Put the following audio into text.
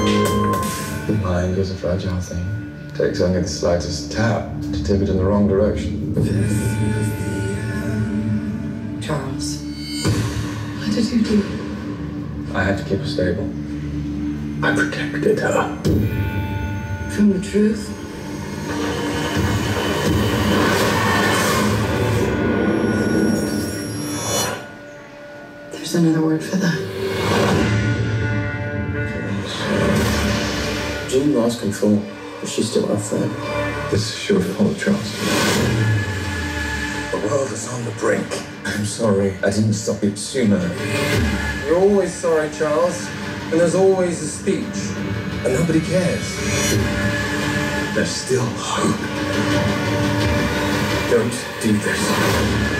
The mind is a fragile thing. It takes only the slightest tap to tip it in the wrong direction. Charles, what did you do? I had to keep her stable. I protected her. From the truth? There's another word for that. Jean lost control, but she's still our friend. This is your fault, Charles. The world is on the brink. I'm sorry I didn't stop it sooner. You're always sorry, Charles. And there's always a speech. And nobody cares. There's still hope. Don't do this.